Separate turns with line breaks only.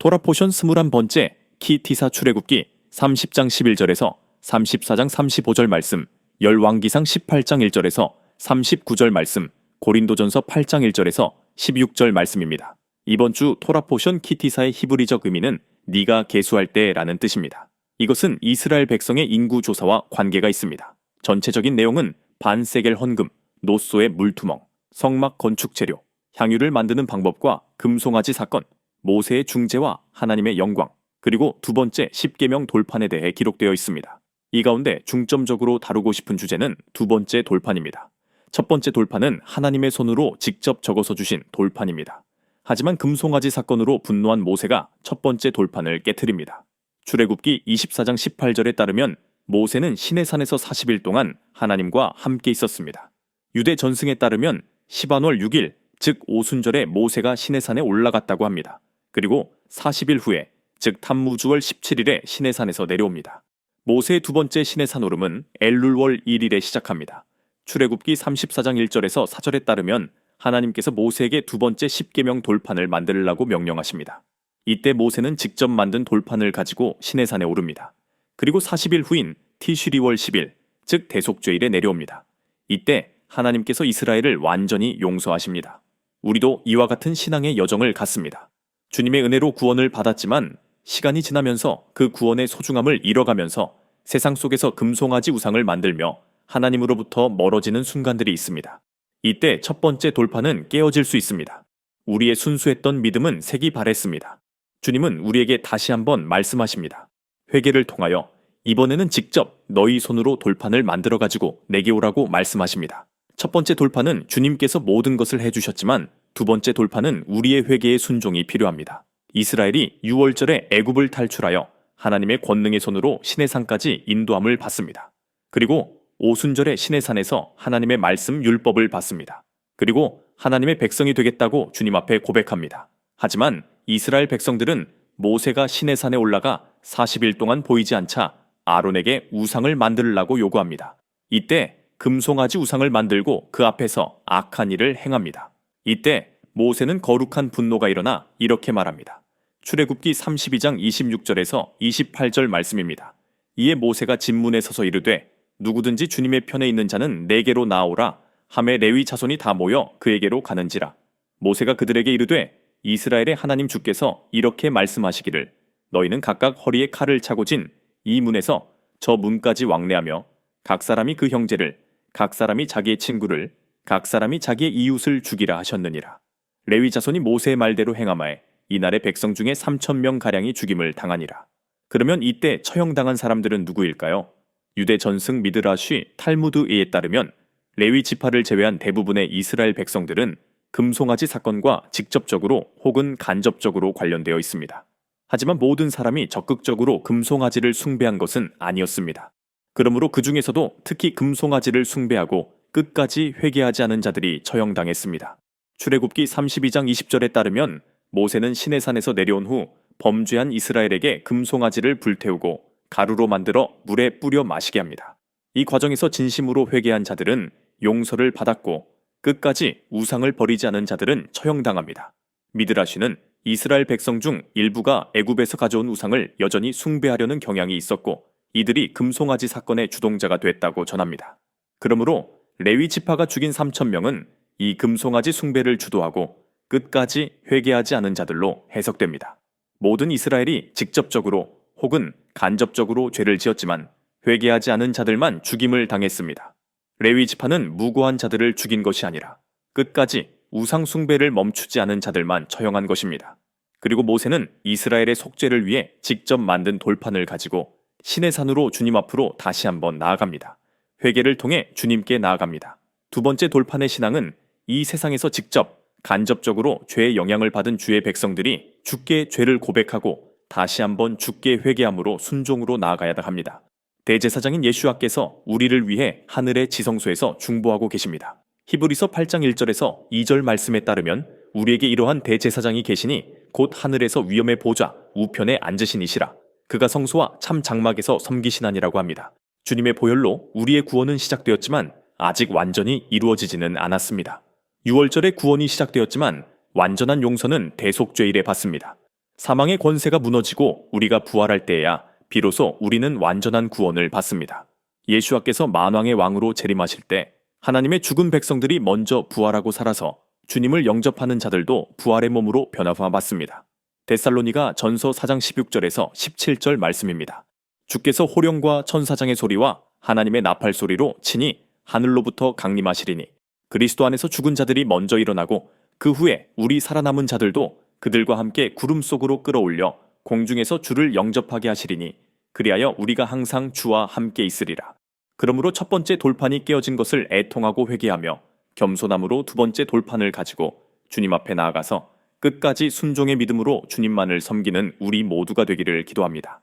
토라 포션 21번째 키티사 출애굽기 30장 11절에서 34장 35절 말씀, 열왕기상 18장 1절에서 39절 말씀, 고린도전서 8장 1절에서 16절 말씀입니다. 이번 주 토라 포션 키티사의 히브리적 의미는 네가 계수할 때라는 뜻입니다. 이것은 이스라엘 백성의 인구 조사와 관계가 있습니다. 전체적인 내용은 반세겔 헌금, 노소의 물투멍, 성막 건축 재료, 향유를 만드는 방법과 금송아지 사건, 모세의 중재와 하나님의 영광, 그리고 두 번째 십계명 돌판에 대해 기록되어 있습니다. 이 가운데 중점적으로 다루고 싶은 주제는 두 번째 돌판입니다. 첫 번째 돌판은 하나님의 손으로 직접 적어서 주신 돌판입니다. 하지만 금송아지 사건으로 분노한 모세가 첫 번째 돌판을 깨트립니다. 출애굽기 24장 18절에 따르면 모세는 시내산에서 40일 동안 하나님과 함께 있었습니다. 유대 전승에 따르면 시반월 6일, 즉 오순절에 모세가 시내산에 올라갔다고 합니다. 그리고 40일 후에, 즉 탐무주월 17일에 시내산에서 내려옵니다. 모세의 두 번째 시내산 오름은 엘룰월 1일에 시작합니다. 출애굽기 34장 1절에서 4절에 따르면 하나님께서 모세에게 두 번째 십계명 돌판을 만들라고 명령하십니다. 이때 모세는 직접 만든 돌판을 가지고 시내산에 오릅니다. 그리고 40일 후인 티슈리월 10일, 즉 대속죄일에 내려옵니다. 이때 하나님께서 이스라엘을 완전히 용서하십니다. 우리도 이와 같은 신앙의 여정을 갔습니다. 주님의 은혜로 구원을 받았지만 시간이 지나면서 그 구원의 소중함을 잃어가면서 세상 속에서 금송아지 우상을 만들며 하나님으로부터 멀어지는 순간들이 있습니다. 이때 첫 번째 돌판은 깨어질 수 있습니다. 우리의 순수했던 믿음은 색이 바랬습니다. 주님은 우리에게 다시 한번 말씀하십니다. 회개를 통하여 이번에는 직접 너희 손으로 돌판을 만들어가지고 내게 오라고 말씀하십니다. 첫 번째 돌판은 주님께서 모든 것을 해주셨지만 두 번째 돌판은 우리의 회개의 순종이 필요합니다. 이스라엘이 6월절에 애굽을 탈출하여 하나님의 권능의 손으로 시내산까지 인도함을 받습니다. 그리고 오순절에 시내산에서 하나님의 말씀 율법을 받습니다. 그리고 하나님의 백성이 되겠다고 주님 앞에 고백합니다. 하지만 이스라엘 백성들은 모세가 시내산에 올라가 40일 동안 보이지 않자 아론에게 우상을 만들라고 요구합니다. 이때 금송아지 우상을 만들고 그 앞에서 악한 일을 행합니다. 이때 모세는 거룩한 분노가 일어나 이렇게 말합니다. 출애굽기 32장 26절에서 28절 말씀입니다. 이에 모세가 진문에 서서 이르되 누구든지 주님의 편에 있는 자는 내게로 나오라 하매 레위 자손이 다 모여 그에게로 가는지라. 모세가 그들에게 이르되 이스라엘의 하나님 주께서 이렇게 말씀하시기를 너희는 각각 허리에 칼을 차고 진 이 문에서 저 문까지 왕래하며 각 사람이 그 형제를, 각 사람이 자기의 친구를, 각 사람이 자기의 이웃을 죽이라 하셨느니라. 레위 자손이 모세의 말대로 행하마에 이날의 백성 중에 3,000명가량이 죽임을 당하니라. 그러면 이때 처형당한 사람들은 누구일까요? 유대 전승 미드라쉬 탈무드에 따르면 레위 지파를 제외한 대부분의 이스라엘 백성들은 금송아지 사건과 직접적으로 혹은 간접적으로 관련되어 있습니다. 하지만 모든 사람이 적극적으로 금송아지를 숭배한 것은 아니었습니다. 그러므로 그 중에서도 특히 금송아지를 숭배하고 끝까지 회개하지 않은 자들이 처형당했습니다. 출애굽기 32장 20절에 따르면 모세는 시내산에서 내려온 후 범죄한 이스라엘에게 금송아지를 불태우고 가루로 만들어 물에 뿌려 마시게 합니다. 이 과정에서 진심으로 회개한 자들은 용서를 받았고 끝까지 우상을 버리지 않은 자들은 처형당합니다. 미드라쉬는 이스라엘 백성 중 일부가 애굽에서 가져온 우상을 여전히 숭배하려는 경향이 있었고 이들이 금송아지 사건의 주동자가 됐다고 전합니다. 그러므로 레위 지파가 죽인 3,000명은 이 금송아지 숭배를 주도하고 끝까지 회개하지 않은 자들로 해석됩니다. 모든 이스라엘이 직접적으로 혹은 간접적으로 죄를 지었지만 회개하지 않은 자들만 죽임을 당했습니다. 레위 지파는 무고한 자들을 죽인 것이 아니라 끝까지 우상 숭배를 멈추지 않은 자들만 처형한 것입니다. 그리고 모세는 이스라엘의 속죄를 위해 직접 만든 돌판을 가지고 시내산으로 주님 앞으로 다시 한번 나아갑니다. 회개를 통해 주님께 나아갑니다. 두 번째 돌판의 신앙은 이 세상에서 직접 간접적으로 죄의 영향을 받은 주의 백성들이 주께 죄를 고백하고 다시 한번 주께 회개함으로 순종으로 나아가야 합니다. 대제사장인 예수와께서 우리를 위해 하늘의 지성소에서 중보하고 계십니다. 히브리서 8장 1절에서 2절 말씀에 따르면 우리에게 이러한 대제사장이 계시니 곧 하늘에서 위엄의 보좌 우편에 앉으신 이시라. 그가 성소와 참 장막에서 섬기시나니라고 합니다. 주님의 보혈로 우리의 구원은 시작되었지만 아직 완전히 이루어지지는 않았습니다. 6월절에 구원이 시작되었지만 완전한 용서는 대속죄일에 받습니다. 사망의 권세가 무너지고 우리가 부활할 때에야 비로소 우리는 완전한 구원을 받습니다. 예수와께서 만왕의 왕으로 재림하실 때 하나님의 죽은 백성들이 먼저 부활하고 살아서 주님을 영접하는 자들도 부활의 몸으로 변화받습니다. 데살로니가 전서 4장 16절에서 17절 말씀입니다. 주께서 호령과 천사장의 소리와 하나님의 나팔 소리로 친히 하늘로부터 강림하시리니 그리스도 안에서 죽은 자들이 먼저 일어나고 그 후에 우리 살아남은 자들도 그들과 함께 구름 속으로 끌어올려 공중에서 주를 영접하게 하시리니 그리하여 우리가 항상 주와 함께 있으리라. 그러므로 첫 번째 돌판이 깨어진 것을 애통하고 회개하며 겸손함으로 두 번째 돌판을 가지고 주님 앞에 나아가서 끝까지 순종의 믿음으로 주님만을 섬기는 우리 모두가 되기를 기도합니다.